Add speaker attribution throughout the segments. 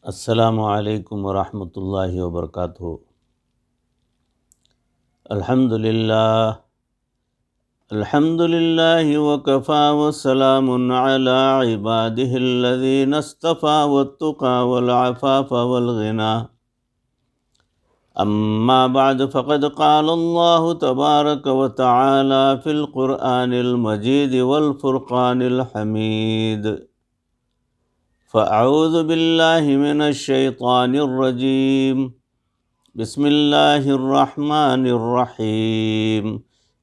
Speaker 1: السلام علیکم ورحمۃ اللہ وبرکاتہ۔ الحمد للہ وکفا وسلام علی عبادہ الذین اصطفى والتقى والعفاف والغنى اما بعد فقد قال اللہ تبارک وتعالی فی القرآن المجید والفرقان الحمید۔ فاعوذ باللہ من الشیطان الرجیم، بسم اللہ الرحمن الرحیم۔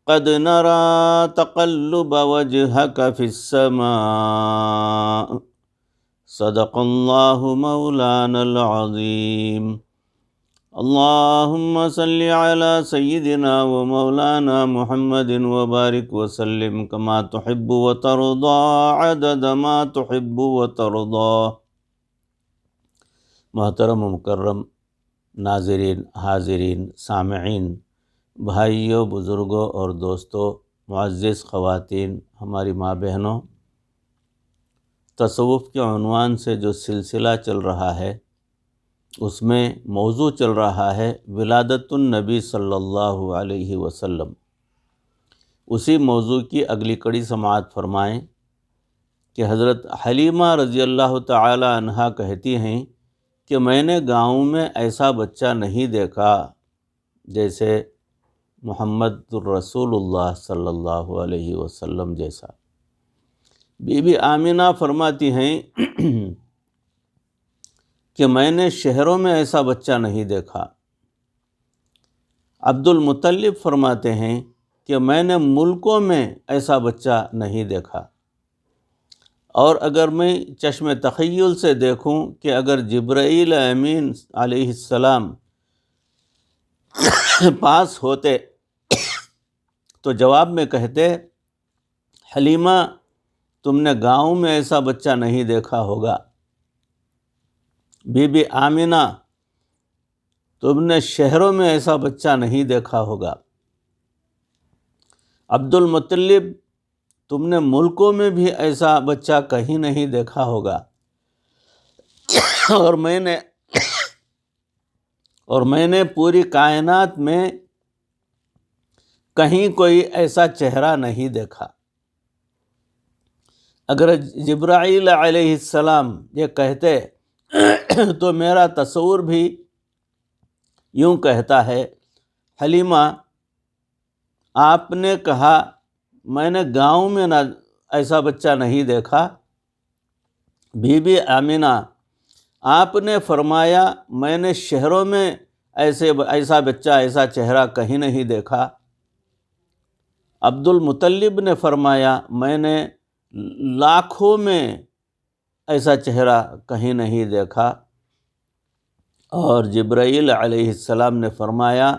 Speaker 1: قد نرى تقلب وجهك في السماء، صدق اللہ مولانا العظیم۔ اللہم صل علی سیدنا و مولانا محمد وبارک وسلم کما تحب وترضى عدد ما تحب وترضى۔ محترم و مکرم ناظرین، حاضرین، سامعین، بھائیوں، بزرگوں اور دوستوں، معزز خواتین، ہماری ماں بہنوں، تصوف کے عنوان سے جو سلسلہ چل رہا ہے اس میں موضوع چل رہا ہے ولادت النبی صلی اللہ علیہ وسلم۔ اسی موضوع کی اگلی کڑی سماعت فرمائیں کہ حضرت حلیمہ رضی اللہ تعالی عنہا کہتی ہیں کہ میں نے گاؤں میں ایسا بچہ نہیں دیکھا جیسے محمد الرسول اللہ صلی اللہ علیہ وسلم جیسا۔ بی بی آمینہ فرماتی ہیں کہ میں نے شہروں میں ایسا بچہ نہیں دیکھا۔ عبد المطلب فرماتے ہیں کہ میں نے ملکوں میں ایسا بچہ نہیں دیکھا، اور اگر میں چشم تخیل سے دیکھوں کہ اگر جبرائیل امین علیہ السلام پاس ہوتے تو جواب میں کہتے، حلیمہ تم نے گاؤں میں ایسا بچہ نہیں دیکھا ہوگا، بی بی آمینہ تم نے شہروں میں ایسا بچہ نہیں دیکھا ہوگا، عبد المطلب تم نے ملکوں میں بھی ایسا بچہ کہیں نہیں دیکھا ہوگا، اور میں نے پوری کائنات میں کہیں کوئی ایسا چہرہ نہیں دیکھا۔ اگر جبرائیل علیہ السلام یہ کہتے تو میرا تصور بھی یوں کہتا ہے، حلیمہ آپ نے کہا میں نے گاؤں میں ایسا بچہ نہیں دیکھا، بی بی آمینہ آپ نے فرمایا میں نے شہروں میں ایسا بچہ، ایسا چہرہ کہیں نہیں دیکھا، عبد المطلب نے فرمایا میں نے لاکھوں میں ایسا چہرہ کہیں نہیں دیکھا، اور جبرائیل علیہ السلام نے فرمایا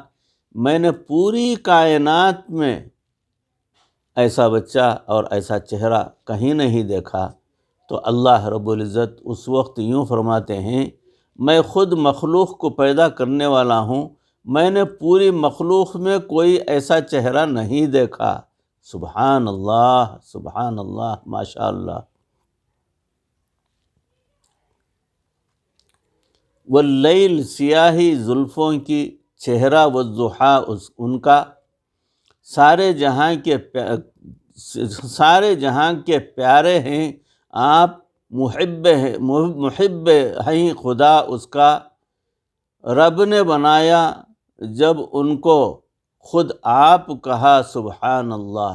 Speaker 1: میں نے پوری کائنات میں ایسا بچہ اور ایسا چہرہ کہیں نہیں دیکھا۔ تو اللہ رب العزت اس وقت یوں فرماتے ہیں، میں خود مخلوق کو پیدا کرنے والا ہوں، میں نے پوری مخلوق میں کوئی ایسا چہرہ نہیں دیکھا۔ سبحان اللہ، سبحان اللہ، ماشاء اللہ۔ واللیل سیاہی زلفوں کی چہرہ والضحیٰ ان کا، سارے جہاں کے پیارے ہیں آپ، محب ہیں خدا اس کا، رب نے بنایا جب ان کو خود آپ کہا سبحان اللہ۔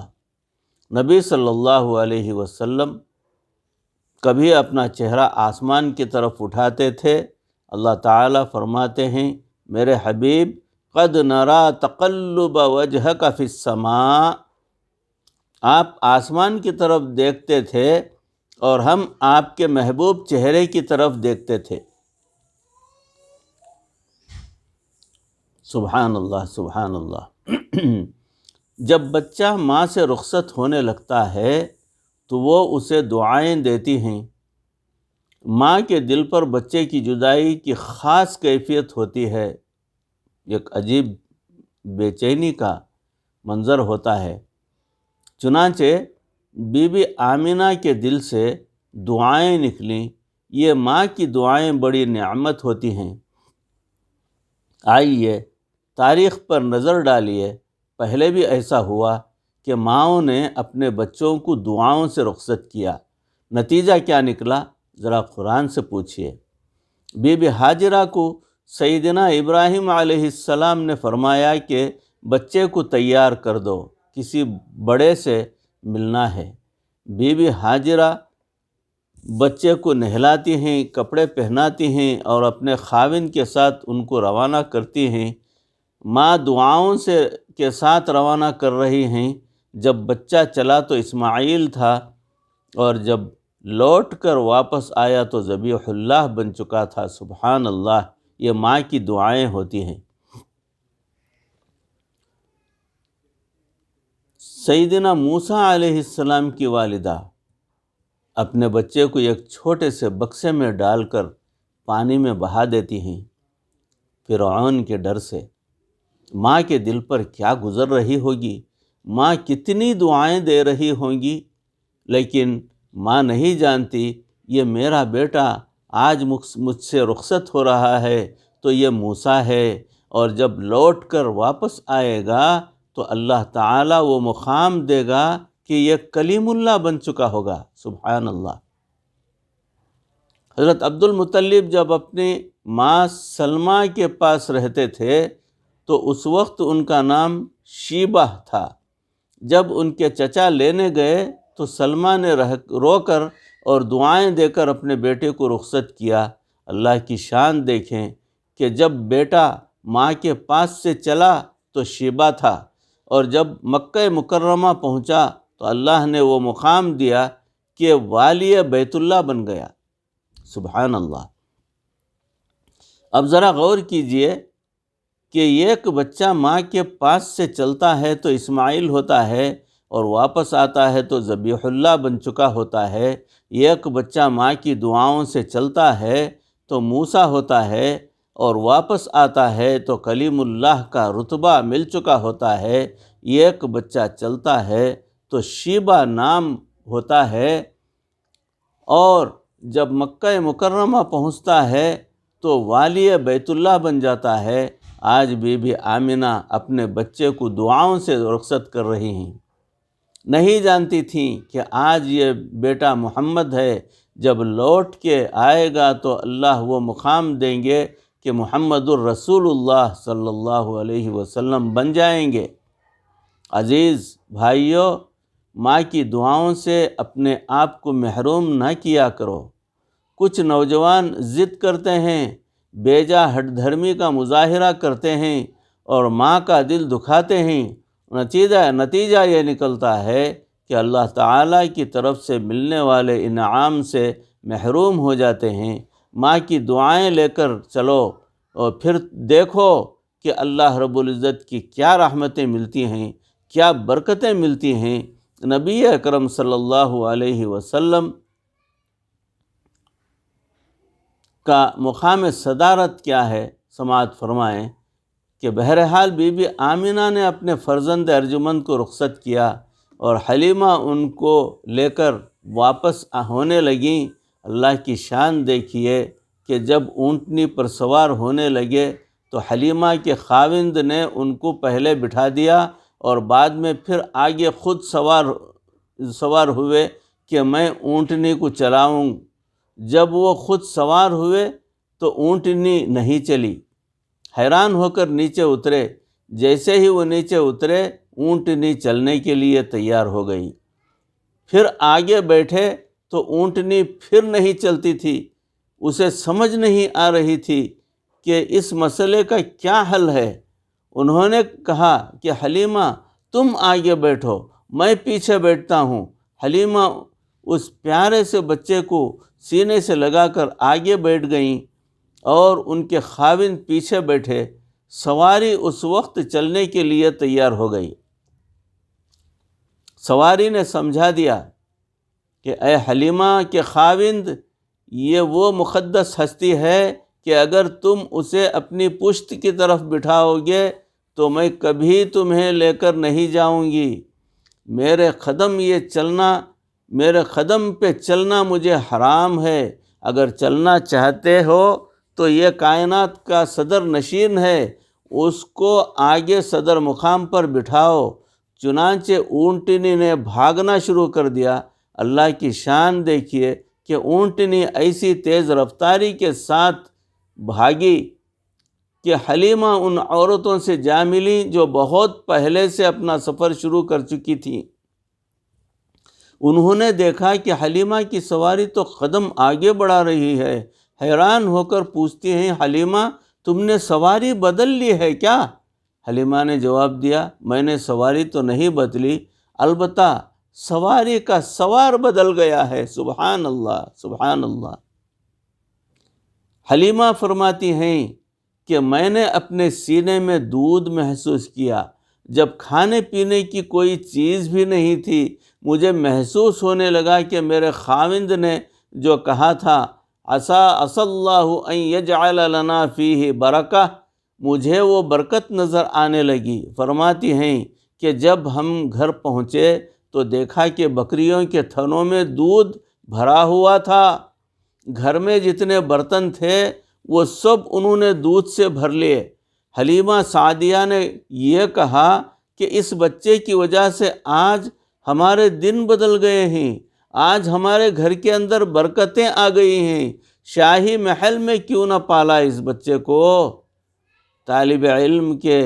Speaker 1: نبی صلی اللہ علیہ وسلم کبھی اپنا چہرہ آسمان کی طرف اٹھاتے تھے، اللہ تعالیٰ فرماتے ہیں میرے حبیب قد نرى تقلب وجهك في السماء، آپ آسمان کی طرف دیکھتے تھے اور ہم آپ کے محبوب چہرے کی طرف دیکھتے تھے۔ سبحان اللہ، سبحان اللہ۔ جب بچہ ماں سے رخصت ہونے لگتا ہے تو وہ اسے دعائیں دیتی ہیں۔ ماں کے دل پر بچے کی جدائی کی خاص کیفیت ہوتی ہے، ایک عجیب بے چینی کا منظر ہوتا ہے۔ چنانچہ بی بی آمینہ کے دل سے دعائیں نکلیں یہ ماں کی دعائیں بڑی نعمت ہوتی ہیں۔ آئیے تاریخ پر نظر ڈالیے، پہلے بھی ایسا ہوا کہ ماؤں نے اپنے بچوں کو دعاؤں سے رخصت کیا، نتیجہ کیا نکلا؟ ذرا قرآن سے پوچھئے۔ بی بی ہاجرہ کو سیدنا ابراہیم علیہ السلام نے فرمایا کہ بچے کو تیار کر دو، کسی بڑے سے ملنا ہے۔ بی بی ہاجرہ بچے کو نہلاتی ہیں، کپڑے پہناتی ہیں اور اپنے خاوند کے ساتھ ان کو روانہ کرتی ہیں۔ ماں دعاؤں کے ساتھ روانہ کر رہی ہیں۔ جب بچہ چلا تو اسماعیل تھا، اور جب لوٹ کر واپس آیا تو ذبیح اللہ بن چکا تھا۔ سبحان اللہ، یہ ماں کی دعائیں ہوتی ہیں۔ سیدنا موسیٰ علیہ السلام کی والدہ اپنے بچے کو ایک چھوٹے سے بکسے میں ڈال کر پانی میں بہا دیتی ہیں فرعون کے ڈر سے۔ ماں کے دل پر کیا گزر رہی ہوگی، ماں کتنی دعائیں دے رہی ہوں گی، لیکن ماں نہیں جانتی یہ میرا بیٹا آج مجھ سے رخصت ہو رہا ہے تو یہ موسیٰ ہے، اور جب لوٹ کر واپس آئے گا تو اللہ تعالیٰ وہ مقام دے گا کہ یہ کلیم اللہ بن چکا ہوگا۔ سبحان اللہ۔ حضرت عبد المطلب جب اپنی ماں سلمہ کے پاس رہتے تھے تو اس وقت ان کا نام شیبہ تھا۔ جب ان کے چچا لینے گئے تو سلمہ نے رو کر اور دعائیں دے کر اپنے بیٹے کو رخصت کیا۔ اللہ کی شان دیکھیں کہ جب بیٹا ماں کے پاس سے چلا تو شیبہ تھا، اور جب مکہ مکرمہ پہنچا تو اللہ نے وہ مقام دیا کہ والی بیت اللہ بن گیا۔ سبحان اللہ۔ اب ذرا غور کیجئے کہ ایک بچہ ماں کے پاس سے چلتا ہے تو اسماعیل ہوتا ہے، اور واپس آتا ہے تو ذبیح اللہ بن چکا ہوتا ہے۔ ایک بچہ ماں کی دعاؤں سے چلتا ہے تو موسیٰ ہوتا ہے، اور واپس آتا ہے تو کلیم اللہ کا رتبہ مل چکا ہوتا ہے۔ ایک بچہ چلتا ہے تو شیبہ نام ہوتا ہے، اور جب مکہ مکرمہ پہنچتا ہے تو والی بیت اللہ بن جاتا ہے۔ آج بی بی آمنہ اپنے بچے کو دعاؤں سے رخصت کر رہی ہیں، نہیں جانتی تھیں کہ آج یہ بیٹا محمد ہے، جب لوٹ کے آئے گا تو اللہ وہ مقام دیں گے کہ محمد الرسول اللہ صلی اللہ علیہ وسلم بن جائیں گے۔ عزیز بھائیو، ماں کی دعاؤں سے اپنے آپ کو محروم نہ کیا کرو۔ کچھ نوجوان ضد کرتے ہیں، بیجا ہٹ دھرمی کا مظاہرہ کرتے ہیں اور ماں کا دل دکھاتے ہیں۔ نتیجہ یہ نکلتا ہے کہ اللہ تعالیٰ کی طرف سے ملنے والے انعام سے محروم ہو جاتے ہیں۔ ماں کی دعائیں لے کر چلو، اور پھر دیکھو کہ اللہ رب العزت کی کیا رحمتیں ملتی ہیں، کیا برکتیں ملتی ہیں۔ نبی اکرم صلی اللہ علیہ وسلم کا مقام صدارت کیا ہے، سماعت فرمائیں کہ بہرحال بی بی آمنہ نے اپنے فرزند ارجمند کو رخصت کیا، اور حلیمہ ان کو لے کر واپس ہونے لگیں۔ اللہ کی شان دیکھیے کہ جب اونٹنی پر سوار ہونے لگے تو حلیمہ کے خاوند نے ان کو پہلے بٹھا دیا، اور بعد میں پھر آگے خود سوار ہوئے کہ میں اونٹنی کو چلاؤں۔ جب وہ خود سوار ہوئے تو اونٹنی نہیں چلی، حیران ہو کر نیچے اترے۔ جیسے ہی وہ نیچے اترے، اونٹنی چلنے کے لیے تیار ہو گئی۔ پھر آگے بیٹھے تو اونٹنی پھر نہیں چلتی تھی۔ اسے سمجھ نہیں آ رہی تھی کہ اس مسئلے کا کیا حل ہے۔ انہوں نے کہا کہ حلیمہ تم آگے بیٹھو، میں پیچھے بیٹھتا ہوں۔ حلیمہ اس پیارے سے بچے کو سینے سے لگا کر آگے بیٹھ گئیں، اور ان کے خاوند پیچھے بیٹھے۔ سواری اس وقت چلنے کے لیے تیار ہو گئی۔ سواری نے سمجھا دیا کہ اے حلیمہ کے خاوند، یہ وہ مقدس ہستی ہے کہ اگر تم اسے اپنی پشت کی طرف بٹھاؤ گے تو میں کبھی تمہیں لے کر نہیں جاؤں گی۔ میرے قدم پہ چلنا مجھے حرام ہے، اگر چلنا چاہتے ہو تو یہ کائنات کا صدر نشین ہے، اس کو آگے صدر مقام پر بٹھاؤ۔ چنانچہ اونٹنی نے بھاگنا شروع کر دیا۔ اللہ کی شان دیکھیے کہ اونٹنی ایسی تیز رفتاری کے ساتھ بھاگی کہ حلیمہ ان عورتوں سے جا ملی جو بہت پہلے سے اپنا سفر شروع کر چکی تھیں۔ انہوں نے دیکھا کہ حلیمہ کی سواری تو قدم آگے بڑھا رہی ہے۔ حیران ہو کر پوچھتی ہیں، حلیمہ تم نے سواری بدل لی ہے کیا؟ حلیمہ نے جواب دیا، میں نے سواری تو نہیں بدلی، البتہ سواری کا سوار بدل گیا ہے۔ سبحان اللہ، سبحان اللہ۔ حلیمہ فرماتی ہیں کہ میں نے اپنے سینے میں دودھ محسوس کیا۔ جب کھانے پینے کی کوئی چیز بھی نہیں تھی، مجھے محسوس ہونے لگا کہ میرے خاوند نے جو کہا تھا، عسى اللہ ان یجعل لنا فیہ برکہ، مجھے وہ برکت نظر آنے لگی۔ فرماتی ہیں کہ جب ہم گھر پہنچے تو دیکھا کہ بکریوں کے تھنوں میں دودھ بھرا ہوا تھا۔ گھر میں جتنے برتن تھے وہ سب انہوں نے دودھ سے بھر لیے۔ حلیمہ سعدیہ نے یہ کہا کہ اس بچے کی وجہ سے آج ہمارے دن بدل گئے ہیں، آج ہمارے گھر کے اندر برکتیں آ گئی ہیں، شاہی محل میں کیوں نہ پالا اس بچے کو۔ طالب علم کے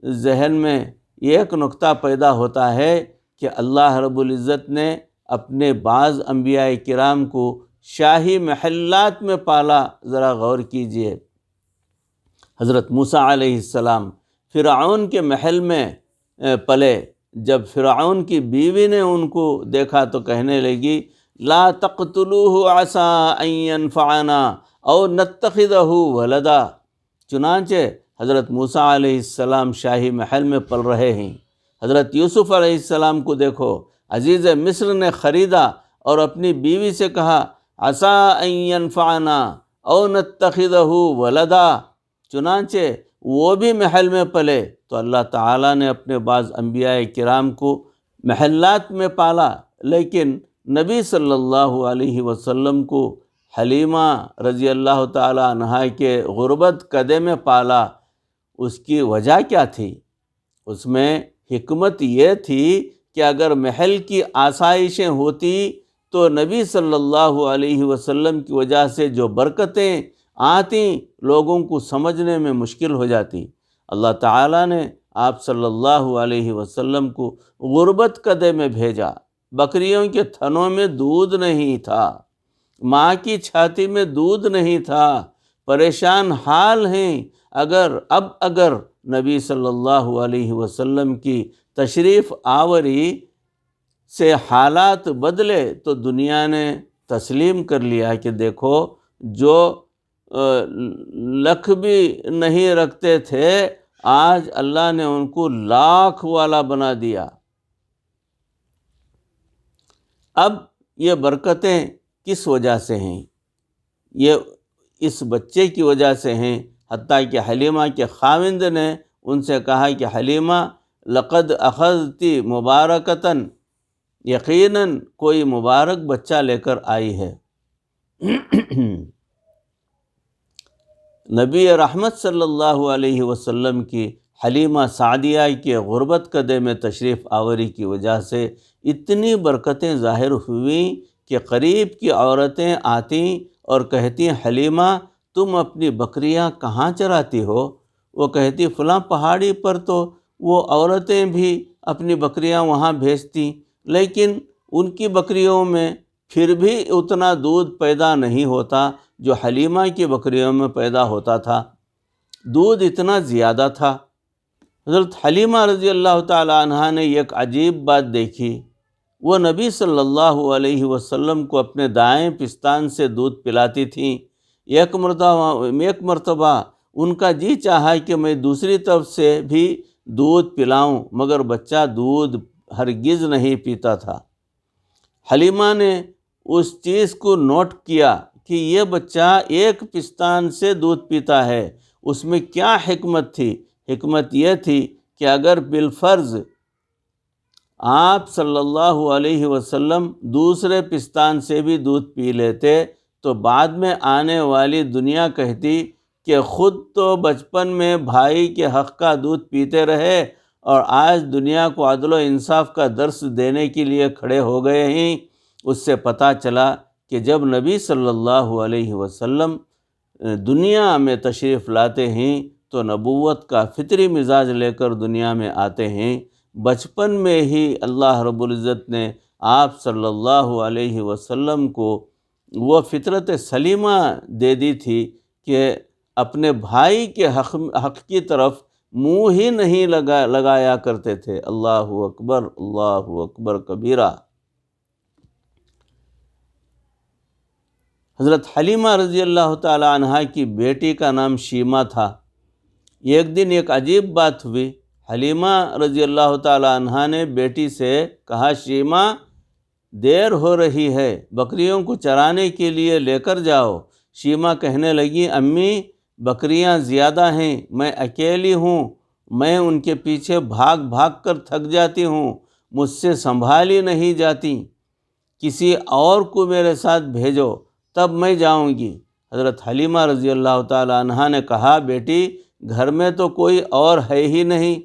Speaker 1: ذہن میں ایک نقطہ پیدا ہوتا ہے کہ اللہ رب العزت نے اپنے بعض انبیاء کرام کو شاہی محلات میں پالا۔ ذرا غور کیجئے، حضرت موسیٰ علیہ السلام فرعون کے محل میں پلے۔ جب فرعون کی بیوی نے ان کو دیکھا تو کہنے لگی، لا تقتلوه عسى ان ينفعنا او نتخذه ولدا۔ چنانچہ حضرت موسیٰ علیہ السلام شاہی محل میں پل رہے ہیں۔ حضرت یوسف علیہ السلام کو دیکھو، عزیز مصر نے خریدا اور اپنی بیوی سے کہا، عسى ان ينفعنا او نتخذه ولدا۔ چنانچہ وہ بھی محل میں پلے، تو اللہ تعالیٰ نے اپنے بعض انبیاء کرام کو محلات میں پالا، لیکن نبی صلی اللہ علیہ وسلم کو حلیمہ رضی اللہ تعالیٰ عنہا کے غربت قدے میں پالا۔ اس کی وجہ کیا تھی؟ اس میں حکمت یہ تھی کہ اگر محل کی آسائشیں ہوتی تو نبی صلی اللہ علیہ وسلم کی وجہ سے جو برکتیں آتی لوگوں کو سمجھنے میں مشکل ہو جاتی۔ اللہ تعالیٰ نے آپ صلی اللہ علیہ وسلم کو غربت قدے میں بھیجا۔ بکریوں کے تھنوں میں دودھ نہیں تھا، ماں کی چھاتی میں دودھ نہیں تھا، پریشان حال ہیں۔ اگر نبی صلی اللہ علیہ وسلم کی تشریف آوری سے حالات بدلے تو دنیا نے تسلیم کر لیا کہ دیکھو، جو لکھ بھی نہیں رکھتے تھے آج اللہ نے ان کو لاکھ والا بنا دیا۔ اب یہ برکتیں کس وجہ سے ہیں؟ یہ اس بچے کی وجہ سے ہیں۔ حتیٰ کہ حلیمہ کے خاوند نے ان سے کہا کہ حلیمہ لقد اخذتی مبارکتاً، یقیناً کوئی مبارک بچہ لے کر آئی ہے۔ نبی رحمت صلی اللہ علیہ وسلم کی حلیمہ سعدیہ کے غربت قدے میں تشریف آوری کی وجہ سے اتنی برکتیں ظاہر ہوئیں کہ قریب کی عورتیں آتیں اور کہتی، حلیمہ تم اپنی بکریاں کہاں چراتی ہو؟ وہ کہتی، فلاں پہاڑی پر۔ تو وہ عورتیں بھی اپنی بکریاں وہاں بھیجتی، لیکن ان کی بکریوں میں پھر بھی اتنا دودھ پیدا نہیں ہوتا جو حلیمہ کی بکریوں میں پیدا ہوتا تھا۔ دودھ اتنا زیادہ تھا۔ حضرت حلیمہ رضی اللہ تعالیٰ عنہا نے ایک عجیب بات دیکھی۔ وہ نبی صلی اللہ علیہ وسلم کو اپنے دائیں پستان سے دودھ پلاتی تھیں۔ ایک مرتبہ ان کا جی چاہا کہ میں دوسری طرف سے بھی دودھ پلاؤں، مگر بچہ دودھ ہرگز نہیں پیتا تھا۔ حلیمہ نے اس چیز کو نوٹ کیا کہ یہ بچہ ایک پستان سے دودھ پیتا ہے، اس میں کیا حکمت تھی؟ حکمت یہ تھی کہ اگر بالفرض آپ صلی اللہ علیہ وسلم دوسرے پستان سے بھی دودھ پی لیتے تو بعد میں آنے والی دنیا کہتی کہ خود تو بچپن میں بھائی کے حق کا دودھ پیتے رہے اور آج دنیا کو عدل و انصاف کا درس دینے کے لیے کھڑے ہو گئے ہیں۔ اس سے پتہ چلا کہ جب نبی صلی اللہ علیہ وسلم دنیا میں تشریف لاتے ہیں تو نبوت کا فطری مزاج لے کر دنیا میں آتے ہیں۔ بچپن میں ہی اللہ رب العزت نے آپ صلی اللہ علیہ وسلم کو وہ فطرت سلیمہ دے دی تھی کہ اپنے بھائی کے حق کی طرف منہ ہی نہیں لگایا کرتے تھے۔ اللہ اکبر کبیرہ۔ حضرت حلیمہ رضی اللہ تعالی عنہا کی بیٹی کا نام شیمہ تھا۔ ایک دن ایک عجیب بات ہوئی۔ حلیمہ رضی اللہ تعالی عنہا نے بیٹی سے کہا، شیمہ دیر ہو رہی ہے، بکریوں کو چرانے کے لیے لے کر جاؤ۔ شیمہ کہنے لگی، امی بکریاں زیادہ ہیں، میں اکیلی ہوں، میں ان کے پیچھے بھاگ بھاگ کر تھک جاتی ہوں، مجھ سے سنبھالی نہیں جاتی، کسی اور کو میرے ساتھ بھیجو تب میں جاؤں گی۔ حضرت حلیمہ رضی اللہ تعالی عنہا نے کہا، بیٹی گھر میں تو کوئی اور ہے ہی نہیں،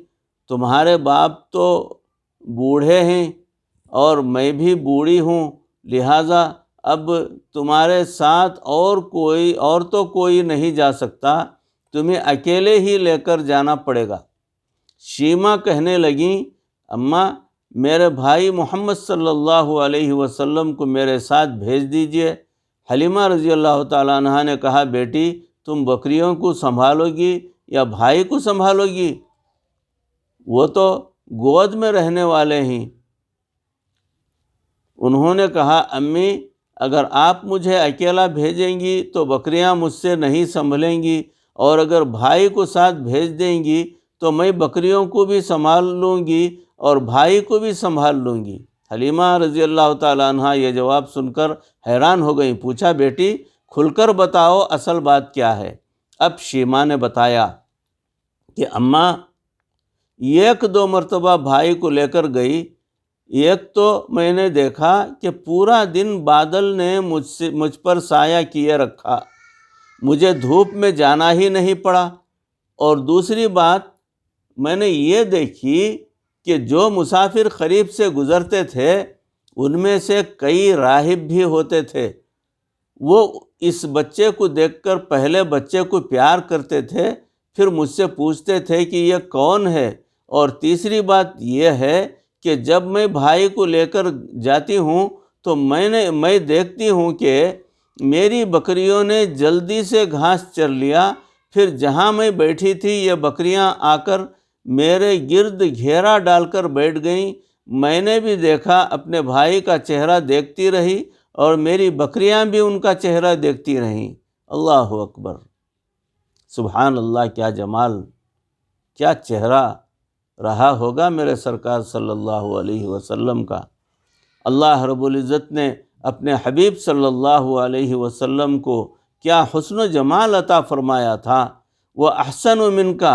Speaker 1: تمہارے باپ تو بوڑھے ہیں اور میں بھی بوڑھی ہوں، لہٰذا اب تمہارے ساتھ اور تو کوئی نہیں جا سکتا، تمہیں اکیلے ہی لے کر جانا پڑے گا۔ شیمہ کہنے لگیں، اماں میرے بھائی محمد صلی اللہ علیہ وسلم کو میرے ساتھ بھیج دیجئے۔ حلیمہ رضی اللہ تعالیٰ عنہ نے کہا، بیٹی تم بکریوں کو سنبھالو گی یا بھائی کو سنبھالو گی؟ وہ تو گود میں رہنے والے ہیں۔ انہوں نے کہا، امی اگر آپ مجھے اکیلا بھیجیں گی تو بکریاں مجھ سے نہیں سنبھلیں گی، اور اگر بھائی کو ساتھ بھیج دیں گی تو میں بکریوں کو بھی سنبھال لوں گی اور بھائی کو بھی سنبھال لوں گی۔ حلیمہ رضی اللہ تعالیٰ عنہ یہ جواب سن کر حیران ہو گئیں۔ پوچھا، بیٹی کھل کر بتاؤ اصل بات کیا ہے؟ اب شیمہ نے بتایا کہ اماں ایک دو مرتبہ بھائی کو لے کر گئی، ایک تو میں نے دیکھا کہ پورا دن بادل نے مجھ پر سایہ کیے رکھا، مجھے دھوپ میں جانا ہی نہیں پڑا، اور دوسری بات میں نے یہ دیکھی کہ جو مسافر قریب سے گزرتے تھے ان میں سے کئی راہب بھی ہوتے تھے، وہ اس بچے کو دیکھ کر پہلے بچے کو پیار کرتے تھے، پھر مجھ سے پوچھتے تھے کہ یہ کون ہے، اور تیسری بات یہ ہے کہ جب میں بھائی کو لے کر جاتی ہوں تو میں دیکھتی ہوں کہ میری بکریوں نے جلدی سے گھاس چر لیا، پھر جہاں میں بیٹھی تھی یہ بکریاں آ کر میرے گرد گھیرا ڈال کر بیٹھ گئیں، میں نے بھی دیکھا، اپنے بھائی کا چہرہ دیکھتی رہی اور میری بکریاں بھی ان کا چہرہ دیکھتی رہیں۔ اللہ اکبر، سبحان اللہ، کیا جمال، کیا چہرہ رہا ہوگا میرے سرکار صلی اللہ علیہ وسلم کا۔ اللہ رب العزت نے اپنے حبیب صلی اللہ علیہ وسلم کو کیا حسن و جمال عطا فرمایا تھا۔ وَأَحْسَنُ مِنْكَ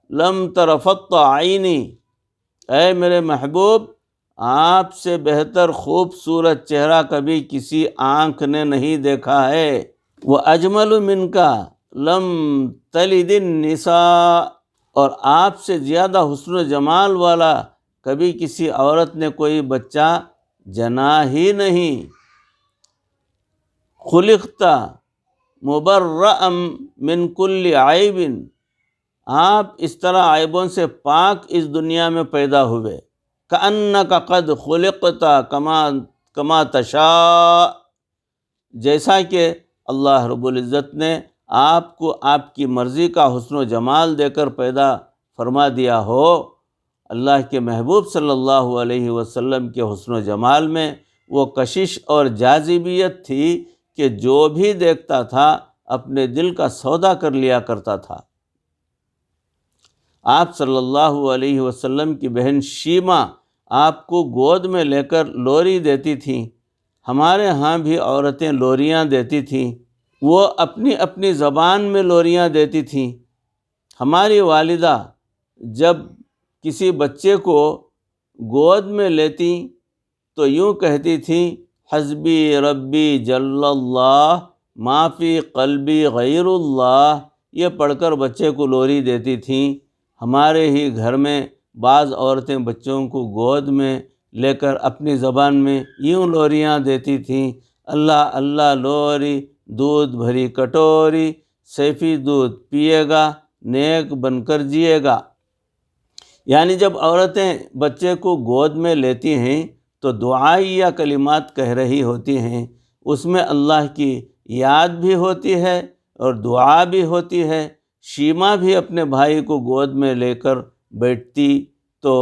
Speaker 1: لَمْ تَرَفَطَّ عَيْنِي، اے میرے محبوب آپ سے بہتر خوبصورت چہرہ کبھی کسی آنکھ نے نہیں دیکھا ہے۔ وَأَجْمَلُ مِنْكَ لَمْ تَلِدِ النِّسَاء، اور آپ سے زیادہ حسن و جمال والا کبھی کسی عورت نے کوئی بچہ جنا ہی نہیں۔ خلقت مبرأ من کل عیب، آپ اس طرح عیبوں سے پاک اس دنیا میں پیدا ہوئے۔ کأنک قد خلقت کما تشاء، جیسا کہ اللہ رب العزت نے آپ کو آپ کی مرضی کا حسن و جمال دے کر پیدا فرما دیا ہو۔ اللہ کے محبوب صلی اللہ علیہ وسلم کے حسن و جمال میں وہ کشش اور جاذبیت تھی کہ جو بھی دیکھتا تھا اپنے دل کا سودا کر لیا کرتا تھا۔ آپ صلی اللہ علیہ وسلم کی بہن شیمہ آپ کو گود میں لے کر لوری دیتی تھیں۔ ہمارے ہاں بھی عورتیں لوریاں دیتی تھیں، وہ اپنی اپنی زبان میں لوریاں دیتی تھیں۔ ہماری والدہ جب کسی بچے کو گود میں لیتی تو یوں کہتی تھیں، حسبی ربی جل اللہ ما فی قلبی غیر اللہ، یہ پڑھ کر بچے کو لوری دیتی تھیں۔ ہمارے ہی گھر میں بعض عورتیں بچوں کو گود میں لے کر اپنی زبان میں یوں لوریاں دیتی تھیں، اللہ اللہ لوری، دودھ بھری کٹوری، سیفی دودھ پیے گا، نیک بن کر جیے گا۔ یعنی جب عورتیں بچے کو گود میں لیتی ہیں تو دعائیہ کلمات کہہ رہی ہوتی ہیں، اس میں اللہ کی یاد بھی ہوتی ہے اور دعا بھی ہوتی ہے۔ شیما بھی اپنے بھائی کو گود میں لے کر بیٹھتی تو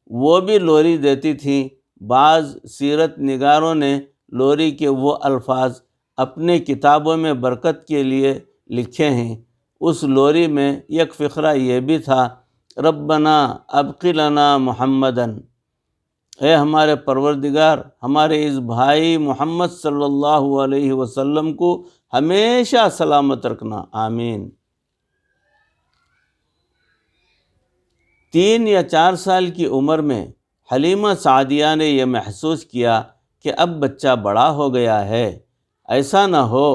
Speaker 1: وہ بھی لوری دیتی تھیں۔ بعض سیرت نگاروں نے لوری کے وہ الفاظ اپنے کتابوں میں برکت کے لیے لکھے ہیں۔ اس لوری میں ایک فقرہ یہ بھی تھا، ربنا ابق لنا محمدن، اے ہمارے پروردگار ہمارے اس بھائی محمد صلی اللہ علیہ وسلم کو ہمیشہ سلامت رکھنا، آمین۔ 3 یا 4 سال کی عمر میں حلیمہ سعدیہ نے یہ محسوس کیا کہ اب بچہ بڑا ہو گیا ہے، ایسا نہ ہو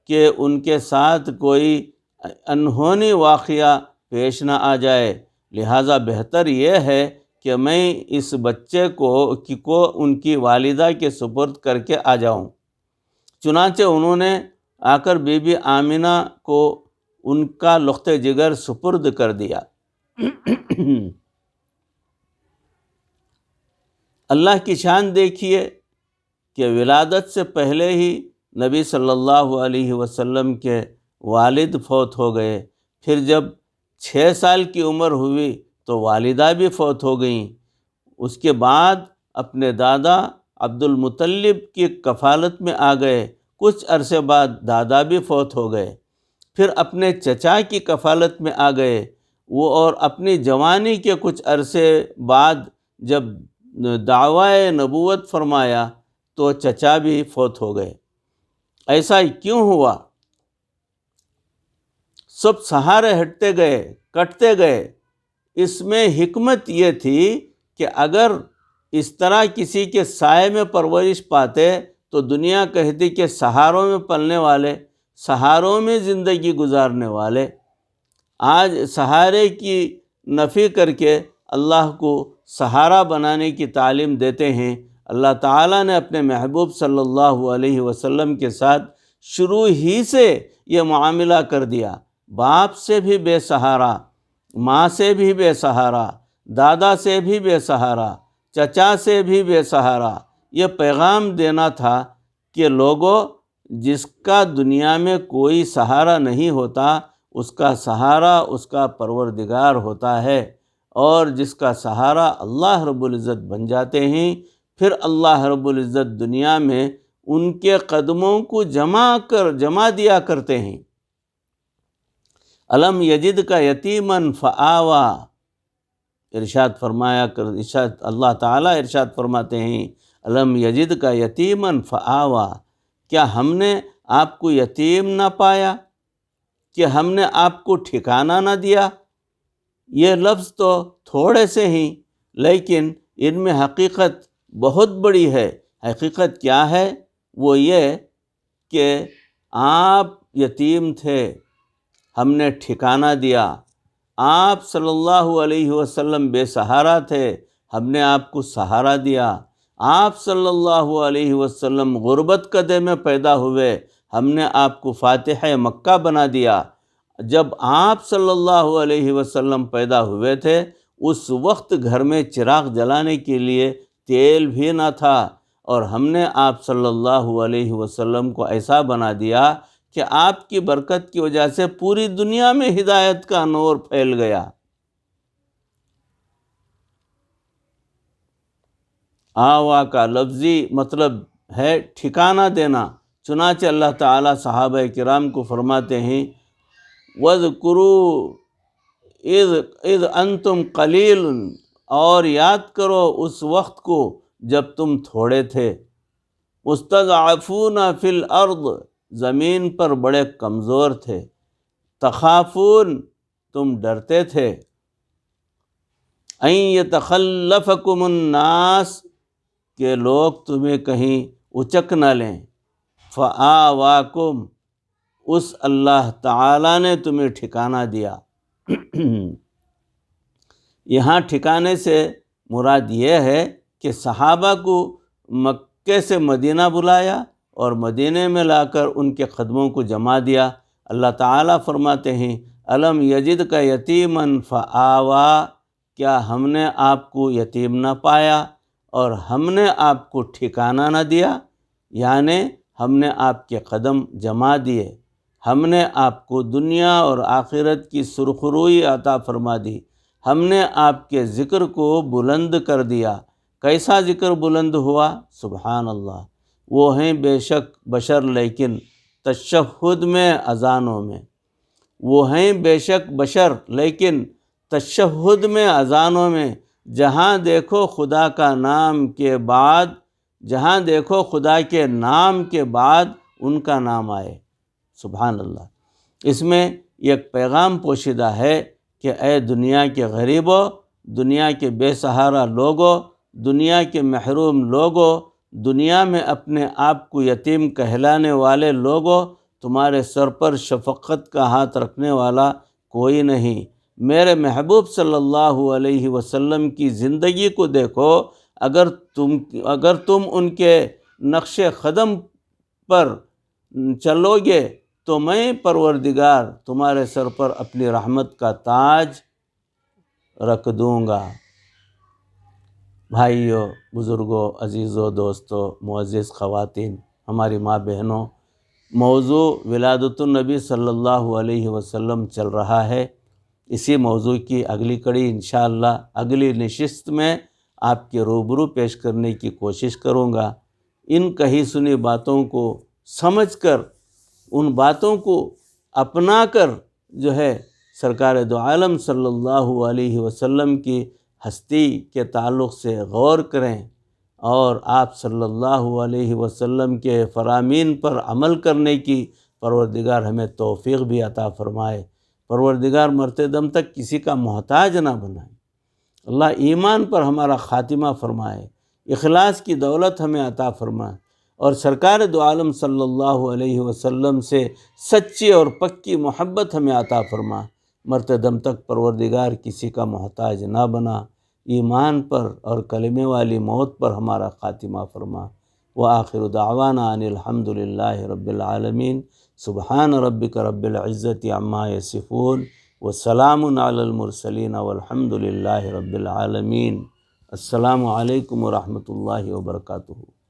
Speaker 1: کہ ان کے ساتھ کوئی انہونی واقعہ پیش نہ آ جائے، لہٰذا بہتر یہ ہے کہ میں اس بچے کو ان کی والدہ کے سپرد کر کے آ جاؤں۔ چنانچہ انہوں نے آ کر بی بی آمنہ کو ان کا لخت جگر سپرد کر دیا۔ اللہ کی شان دیکھیے کہ ولادت سے پہلے ہی نبی صلی اللہ علیہ وسلم کے والد فوت ہو گئے، پھر جب 6 سال کی عمر ہوئی تو والدہ بھی فوت ہو گئیں۔ اس کے بعد اپنے دادا عبد المطلب کی کفالت میں آ گئے، کچھ عرصے بعد دادا بھی فوت ہو گئے، پھر اپنے چچا کی کفالت میں آ گئے وہ، اور اپنی جوانی کے کچھ عرصے بعد جب دعوی نبوت فرمایا تو چچا بھی فوت ہو گئے۔ ایسا کیوں ہوا؟ سب سہارے ہٹتے گئے، کٹتے گئے۔ اس میں حکمت یہ تھی کہ اگر اس طرح کسی کے سائے میں پرورش پاتے تو دنیا کہتی کہ سہاروں میں پلنے والے، سہاروں میں زندگی گزارنے والے۔ آج سہارے کی نفی کر کے اللہ کو سہارا بنانے کی تعلیم دیتے ہیں۔ اللہ تعالیٰ نے اپنے محبوب صلی اللہ علیہ وسلم کے ساتھ شروع ہی سے یہ معاملہ کر دیا، باپ سے بھی بے سہارا، ماں سے بھی بے سہارا، دادا سے بھی بے سہارا، چچا سے بھی بے سہارا۔ یہ پیغام دینا تھا کہ لوگوں، جس کا دنیا میں کوئی سہارا نہیں ہوتا، اس کا سہارا اس کا پروردگار ہوتا ہے، اور جس کا سہارا اللہ رب العزت بن جاتے ہیں، پھر اللہ رب العزت دنیا میں ان کے قدموں کو جمع دیا کرتے ہیں۔ الم یجد کا یتیماً فآوا، اللہ تعالیٰ ارشاد فرماتے ہیں، الم یجد کا یتیماً فآوا، کیا ہم نے آپ کو یتیم نہ پایا، کہ ہم نے آپ کو ٹھکانہ نہ دیا؟ یہ لفظ تو تھوڑے سے ہیں لیکن ان میں حقیقت بہت بڑی ہے۔ حقیقت کیا ہے؟ وہ یہ کہ آپ یتیم تھے، ہم نے ٹھکانہ دیا۔ آپ صلی اللہ علیہ وسلم بے سہارا تھے، ہم نے آپ کو سہارا دیا۔ آپ صلی اللہ علیہ وسلم غربت قدے میں پیدا ہوئے، ہم نے آپ کو فاتح مکہ بنا دیا۔ جب آپ صلی اللہ علیہ وسلم پیدا ہوئے تھے اس وقت گھر میں چراغ جلانے کے لیے تیل بھی نہ تھا، اور ہم نے آپ صلی اللہ علیہ وسلم کو ایسا بنا دیا کہ آپ کی برکت کی وجہ سے پوری دنیا میں ہدایت کا نور پھیل گیا۔ آوا کا لفظی مطلب ہے ٹھکانہ دینا، چنانچہ اللہ تعالیٰ صحابہ کرام کو فرماتے ہیں، وَاذْكُرُوا اِذْ أَنْتُمْ قَلِيلٌ، اور یاد کرو اس وقت کو جب تم تھوڑے تھے، مُسْتَضْعَفُونَ فِي الْأَرْضِ، زمین پر بڑے کمزور تھے، تخافون، تم ڈرتے تھے، اَن يَتَخَلَّفَكُمُ النَّاسِ، کہ لوگ تمہیں کہیں اچک نہ لیں، فآواکم، اس اللہ تعالیٰ نے تمہیں ٹھکانہ دیا۔ یہاں ٹھکانے سے مراد یہ ہے کہ صحابہ کو مکے سے مدینہ بلایا اور مدینہ میں لا کر ان کے قدموں کو جما دیا۔ اللہ تعالیٰ فرماتے ہیں الم یجد کا یتیماً فآوا، کیا ہم نے آپ کو یتیم نہ پایا اور ہم نے آپ کو ٹھکانہ نہ دیا؟ یعنی ہم نے آپ کے قدم جما دیے، ہم نے آپ کو دنیا اور آخرت کی سرخروئی عطا فرما دی، ہم نے آپ کے ذکر کو بلند کر دیا۔ کیسا ذکر بلند ہوا؟ سبحان اللہ، وہ ہیں بے شک بشر لیکن تشہد میں، اذانوں میں، وہ ہیں بے شک بشر لیکن تشہد میں، اذانوں میں، جہاں دیکھو خدا کا نام کے بعد، جہاں دیکھو خدا کے نام کے بعد ان کا نام آئے۔ سبحان اللہ، اس میں ایک پیغام پوشیدہ ہے کہ اے دنیا کے غریبوں، دنیا کے بے سہارا لوگوں، دنیا کے محروم لوگوں، دنیا میں اپنے آپ کو یتیم کہلانے والے لوگوں، تمہارے سر پر شفقت کا ہاتھ رکھنے والا کوئی نہیں۔ میرے محبوب صلی اللہ علیہ وسلم کی زندگی کو دیکھو، اگر تم ان کے نقش قدم پر چلو گے تو میں پروردگار تمہارے سر پر اپنی رحمت کا تاج رکھ دوں گا۔ بھائیوں، بزرگوں، عزیزوں، دوستوں، معزز خواتین، ہماری ماں بہنوں، موضوع ولادت النبی صلی اللہ علیہ وسلم چل رہا ہے۔ اسی موضوع کی اگلی کڑی انشاءاللہ اگلی نشست میں آپ کے روبرو پیش کرنے کی کوشش کروں گا۔ ان کہی سنی باتوں کو سمجھ کر، ان باتوں کو اپنا کر جو ہے سرکار دو عالم صلی اللہ علیہ وسلم کی ہستی کے تعلق سے غور کریں اور آپ صلی اللہ علیہ وسلم کے فرامین پر عمل کرنے کی پروردگار ہمیں توفیق بھی عطا فرمائے۔ پروردگار مرتے دم تک کسی کا محتاج نہ بنائے۔ اللہ ایمان پر ہمارا خاتمہ فرمائے، اخلاص کی دولت ہمیں عطا فرمائے، اور سرکار دو عالم صلی اللہ علیہ وسلم سے سچی اور پکی محبت ہمیں عطا فرما۔ مرتے دم تک پروردگار کسی کا محتاج نہ بنا، ایمان پر اور کلمے والی موت پر ہمارا خاتمہ فرما۔ وآخر دعوانا ان الحمد للہ رب العالمین۔ سبحان ربک رب العزت عما یصفون وسلام علی المرسلین والحمد للہ رب العالمین۔ السلام علیکم ورحمۃ اللہ وبرکاتہ۔